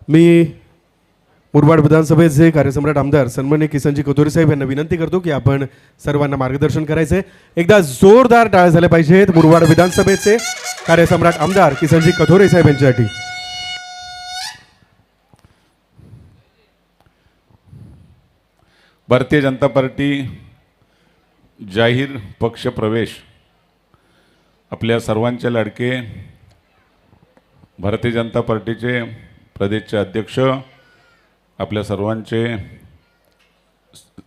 मी मुरबाड विधानसभेचे कार्यसम्राट आमदार सन्माननीय किसनजी कथोरे साहेब यांना विनंती करतो की आपण सर्वांना मार्गदर्शन करायचे। एकदा जोरदार टाळ्या झाल्या पाहिजेत मुरबाड विधानसभेचे कार्यसम्राट आमदार किसनजी कथोरे साहेब यांच्यासाठी। भारतीय जनता पार्टी जाहीर पक्ष प्रवेश आपल्या सर्वांचे लाडके भारतीय जनता पार्टीचे प्रदेशचे अध्यक्ष आपल्या सर्वांचे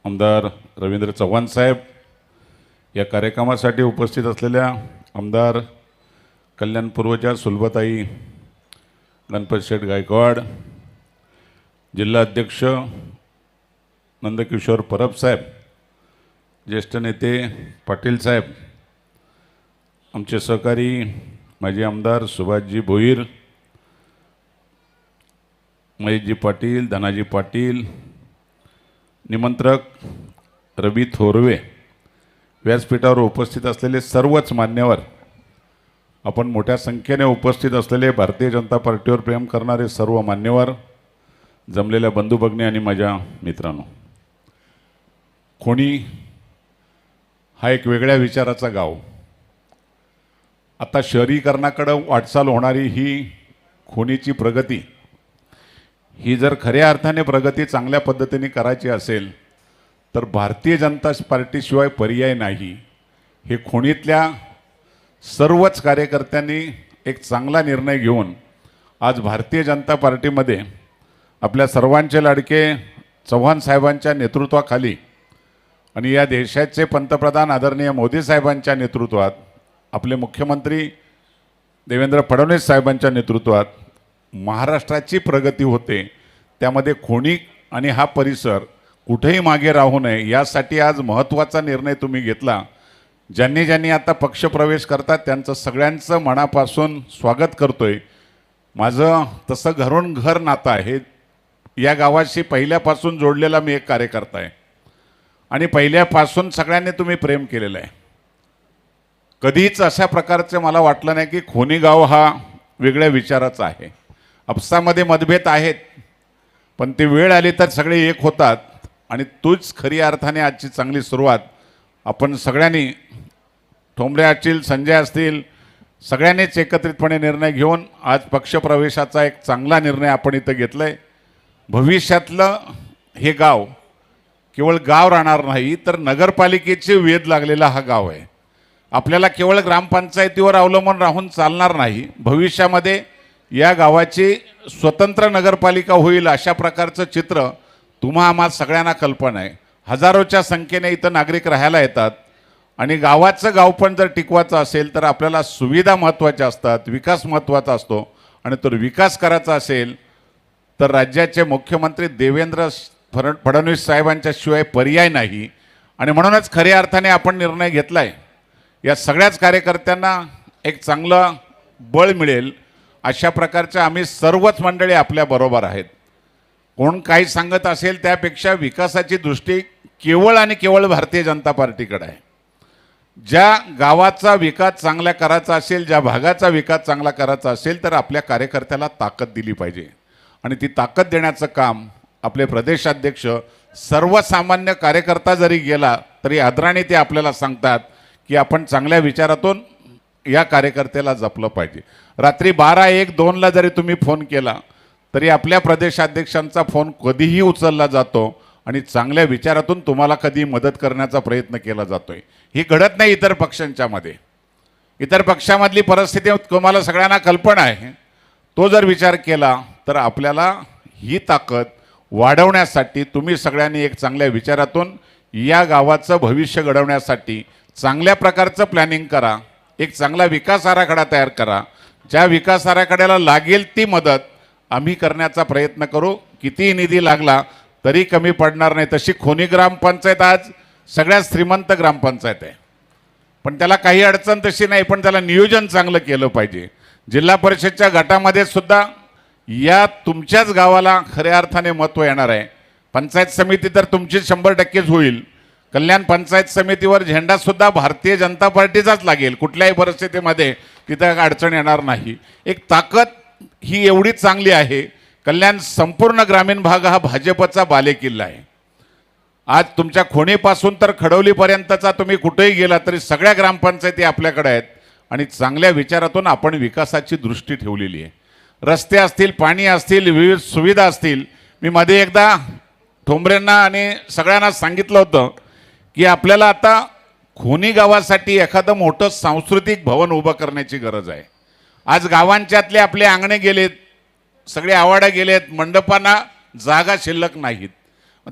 आमदार रवींद्र चव्हाण साहेब, या कार्यक्रमासाठी उपस्थित असलेल्या आमदार कल्याणपूर्वच्या सुलभाताई गणपत शेठ गायकवाड, जिल्हा अध्यक्ष नंदकिशोर परब साहेब, ज्येष्ठ नेते पाटील साहेब, आमचे सहकारी माजी आमदार सुभाषजी भोईर, महेशजी पाटील, धनाजी पाटील, निमंत्रक रवी थोरवे, व्यासपीठावर उपस्थित असलेले सर्वच मान्यवर, आपण मोठ्या संख्येने उपस्थित असलेले भारतीय जनता पार्टीवर प्रेम करणारे सर्व मान्यवर, जमलेल्या बंधू भगिनी आणि माझ्या मित्रांनो, खोणी हा एक वेगळ्या विचाराचा गाव। आता शहरीकरणाकडे वाटचाल होणारी ही खोणीची प्रगती, ही जर खऱ्या अर्थाने प्रगती चांगल्या पद्धतीने करायची असेल तर भारतीय जनता पार्टीशिवाय पर्याय नाही। हे खोणीतल्या सर्वच कार्यकर्त्यांनी एक चांगला निर्णय घेऊन आज भारतीय जनता पार्टीमध्ये आपल्या सर्वांचे लाडके चव्हाण साहेबांच्या नेतृत्वाखाली आणि या देशाचे पंतप्रधान आदरणीय मोदी साहेबांच्या नेतृत्वात, आपले मुख्यमंत्री देवेंद्र फडणवीस साहेबांच्या नेतृत्वात महाराष्ट्राची प्रगती होते। त्यामध्ये खोणी आणि हा परिसर कुठेही मागे राहू नये यासाठी आज महत्त्वाचा निर्णय तुम्ही घेतला। ज्यांनी ज्यांनी आता पक्षप्रवेश करतात त्यांचं सगळ्यांचं मनापासून स्वागत करतोय। माझं तसं घरून घर नातं आहे, या गावाशी पहिल्यापासून जोडलेला मी एक कार्यकर्ता आहे आणि पहिल्यापासून सगळ्यांनी तुम्ही प्रेम केलेलं आहे। कधीच अशा प्रकारचं मला वाटलं नाही की खोणी गाव हा वेगळ्या विचाराचा आहे। आपसामध्ये मतभेद आहेत पण ती वेळ आली तर सगळे एक होतात आणि तूच खरी अर्थाने आजची चांगली सुरुवात आपण सगळ्यांनी, ठोंबरे असतील, संजय असतील, सगळ्यांनीच एकत्रितपणे निर्णय घेऊन आज पक्षप्रवेशाचा एक चांगला निर्णय आपण इथं घेतला आहे। भविष्यातलं हे गाव केवळ गाव राहणार नाही तर नगरपालिकेचे वेध लागलेला हा गाव आहे। आपल्याला केवळ ग्रामपंचायतीवर अवलंबून राहून चालणार नाही, भविष्यामध्ये या गावाची स्वतंत्र नगरपालिका होईल अशा प्रकारचं चित्र तुम्हा आम्हा सगळ्यांना कल्पना आहे। हजारोच्या संख्येने इथं नागरिक राहायला येतात आणि गावाचं गावपण जर टिकवायचं असेल तर आपल्याला सुविधा महत्त्वाच्या असतात, विकास महत्त्वाचा असतो आणि तो विकास करायचा असेल तर राज्याचे मुख्यमंत्री देवेंद्र फडणवीस साहेबांच्या शिवाय पर्याय नाही आणि म्हणूनच खऱ्या अर्थाने आपण निर्णय घेतला आहे। या सगळ्याच कार्यकर्त्यांना एक चांगलं बळ मिळेल अशा प्रकारच्या आम्ही सर्वच मंडळी आपल्याबरोबर आहेत। कोण काही सांगत असेल त्यापेक्षा विकासाची दृष्टी केवळ आणि केवळ भारतीय जनता पार्टीकडे आहे। ज्या गावाचा विकास चांगला करायचा असेल, ज्या भागाचा विकास चांगला करायचा असेल तर आपल्या कार्यकर्त्याला ताकद दिली पाहिजे आणि ती ताकद देण्याचं काम आपले प्रदेशाध्यक्ष, सर्वसामान्य कार्यकर्ता जरी गेला तरी आदराने ते आपल्याला सांगतात की आपण चांगल्या विचारातून या कार्यकर्त्याला जपलं पाहिजे। रात्री 12, 1, 2ला जरी तुम्ही फोन केला तरी आपल्या प्रदेशाध्यक्षांचा फोन कधीही उचलला जातो आणि चांगल्या विचारातून तुम्हाला कधी मदत करण्याचा प्रयत्न केला जातोय। ही घडत नाही इतर पक्षांच्यामध्ये। इतर पक्षामधली परिस्थिती तुम्हाला सगळ्यांना कल्पना आहे। तो जर विचार केला तर आपल्याला ही ताकद वाढवण्यासाठी तुम्ही सगळ्यांनी एक चांगल्या विचारातून या गावाचं भविष्य घडवण्यासाठी चांगल्या प्रकारचं प्लॅनिंग करा, एक चांगला विकास आराखडा तयार करा। ज्या विकास आराखड्याला लागेल ती मदत आम्ही करण्याचा प्रयत्न करू। कितीही निधी लागला तरी कमी पडणार नाही। तशी खोणी ग्रामपंचायत आज सगळ्यात श्रीमंत ग्रामपंचायत आहे, पण त्याला काही अडचण तशी नाही, पण त्याला नियोजन चांगलं केलं पाहिजे। जिल्हा परिषदच्या गटामध्ये सुद्धा या तुमच्याच गावाला खऱ्या अर्थाने महत्त्व येणार आहे। पंचायत समिती तर तुमची 100%च होईल। कल्याण पंचायत समितीवर झेंडा सुद्धा भारतीय जनता पार्टीचाच लागेल, कुठल्याही परिस्थितीमध्ये तिथं अडचण येणार नाही। एक ताकद ही एवढी चांगली आहे कल्याण संपूर्ण ग्रामीण भाग हा भाजपचा बालेकिल्ला आहे. आज तुमच्या खोणीपासून तर खडवलीपर्यंतचा तुम्ही कुठेही गेला तरी सगळ्या ग्रामपंचायती आपल्याकडे आहेत आणि चांगल्या विचारातून आपण विकासाची दृष्टी ठेवलेली आहे. रस्ते असतील, पाणी असतील, विविध सुविधा असतील. मी मध्ये एकदा ठोंबरेंना आणि सगळ्यांना सांगितलं होतं की आपल्याला आता खोनी गावासाठी एखादं मोठं सांस्कृतिक भवन उभं करण्याची गरज आहे. आज गावांच्यातले आपले अंगणे गेलेत, सगळे आवाडे गेलेत, मंडपांना जागा शिल्लक नाहीत.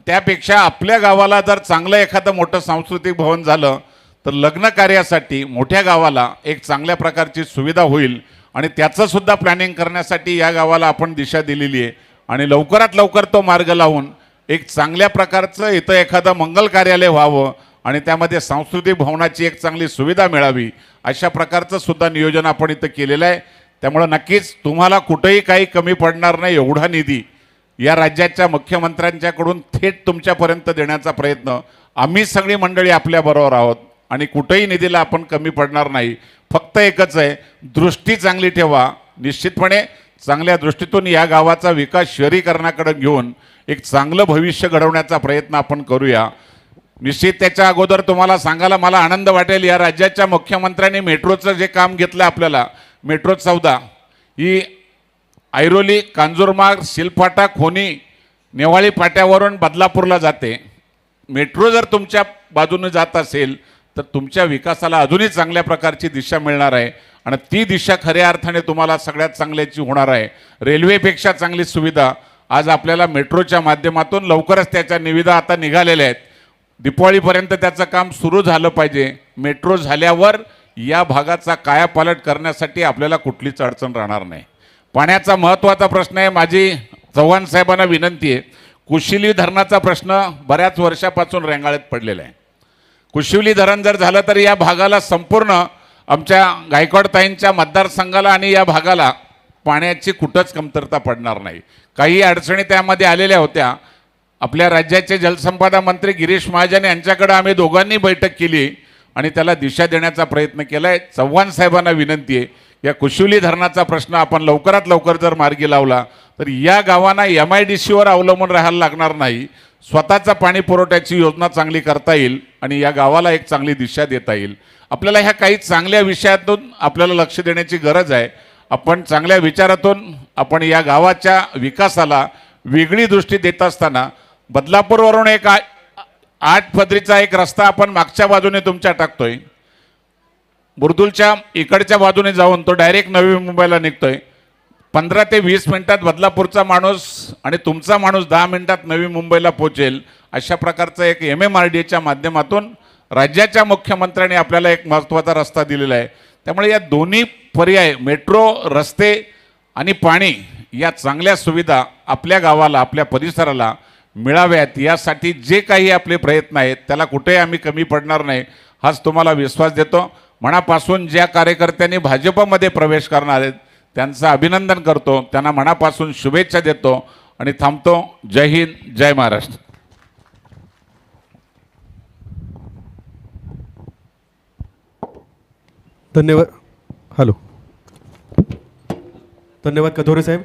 त्यापेक्षा आपल्या गावाला जर चांगलं एखादं मोठं सांस्कृतिक भवन झालं तर लग्न कार्यासाठी मोठ्या गावाला एक चांगल्या प्रकारची सुविधा होईल आणि त्याचं सुद्धा प्लॅनिंग करण्यासाठी या गावाला आपण दिशा दिलेली आहे आणि लवकरात लवकर तो मार्ग लावून एक चांगल्या प्रकारचं इथं एखादं मंगल कार्यालय व्हावं आणि त्यामध्ये सांस्कृतिक भवनाची एक चांगली सुविधा मिळावी अशा प्रकारचं सुद्धा नियोजन आपण इथं केलेलं आहे. त्यामुळं नक्कीच तुम्हाला कुठेही काही कमी पडणार नाही. एवढा निधी या राज्याच्या मुख्यमंत्र्यांच्याकडून थेट तुमच्यापर्यंत देण्याचा प्रयत्न आम्ही सगळी मंडळी आपल्याबरोबर आहोत आणि कुठेही निधीला आपण कमी पडणार नाही. फक्त एकच आहे, दृष्टी चांगली ठेवा. निश्चितपणे चांगल्या दृष्टीतून या गावाचा विकास शहरीकरणाकडे घेऊन एक चांगलं भविष्य घडवण्याचा प्रयत्न आपण करूया. निश्चित त्याच्या अगोदर तुम्हाला सांगायला मला आनंद वाटेल, या राज्याच्या मुख्यमंत्र्यांनी मेट्रोचं जे काम घेतलं आपल्याला, मेट्रो 14 ही ऐरोली, कांजूरमार्ग, शिलफाटा, खोनी, नेवाळी फाट्यावरून बदलापूरला जाते. मेट्रो जर तुमच्या बाजूने जात असेल तर तुमच्या विकासाला अजूनही चांगल्या प्रकारची दिशा मिळणार आहे आणि ती दिशा खऱ्या अर्थाने तुम्हाला सगळ्यात चांगल्याची होणार आहे. रेल्वेपेक्षा चांगली सुविधा आज आपल्याला मेट्रोच्या माध्यमातून लवकरच त्याच्या निविदा आता निघालेल्या आहेत. दिवाळीपर्यंत त्याचं काम सुरू झालं पाहिजे. मेट्रो झाल्यावर या भागाचा कायापालट करण्यासाठी आपल्याला कुठलीच अडचण राहणार नाही. पाण्याचा महत्त्वाचा प्रश्न आहे. माझी चव्हाण साहेबांना विनंती आहे, कुशिवली धरणाचा प्रश्न बऱ्याच वर्षापासून रेंगाळत पडलेला आहे. कुशिवली धरण जर झालं तर या भागाला संपूर्ण आमच्या गायकवाडताईंच्या मतदारसंघाला आणि या भागाला पाण्याची कुठंच कमतरता पडणार नाही. काही अडचणी त्यामध्ये आलेल्या होत्या. आपल्या राज्याचे जलसंपदा मंत्री गिरीश महाजन यांच्याकडे आम्ही दोघांनी बैठक केली आणि त्याला दिशा देण्याचा प्रयत्न केला आहे. चव्हाण साहेबांना विनंती आहे, या कुशिवली धरणाचा प्रश्न आपण लवकरात लवकर जर मार्गी लावला तर या गावांना MIDCवर अवलंबून राहायला लागणार नाही. स्वतःचा पाणी पुरवठ्याची योजना चांगली करता येईल आणि या गावाला एक चांगली दिशा देता येईल. आपल्याला ह्या काही चांगल्या विषयातून आपल्याला लक्ष देण्याची गरज आहे. आपण चांगल्या विचारातून आपण या गावाच्या विकासाला वेगळी दृष्टी देत असताना बदलापूरवरून एक 8 पदरीचा एक रस्ता आपण मागच्या बाजूने तुमच्या टाकतोय. बुर्दुलच्या इकडच्या बाजूने जाऊन तो डायरेक्ट नवी मुंबईला निघतोय. 15 ते 20 मिनिटात बदलापूरचा माणूस आणि तुमचा माणूस 10 मिनिटात नवी मुंबईला पोहोचेल. अशा प्रकारचं एक MMRDAच्या माध्यमातून राज्याच्या मुख्यमंत्र्यांनी आपल्याला एक महत्त्वाचा रस्ता दिलेला आहे. त्यामुळे या दोन्ही पर्याय, मेट्रो, रस्ते आणि पाणी, या चांगल्या सुविधा आपल्या गावाला, आपल्या परिसराला मिळाव्यात यासाठी जे काही आपले प्रयत्न आहेत त्याला कुठेही आम्ही कमी पडणार नाही हाच तुम्हाला विश्वास देतो. मनापासून ज्या कार्यकर्त्यांनी भाजपमध्ये प्रवेश करणार आहेत त्यांचं अभिनंदन करतो, त्यांना मनापासून शुभेच्छा देतो आणि थांबतो. जय हिंद, जय महाराष्ट्र. धन्यवाद. हॅलो, धन्यवाद कथोरे साहेब.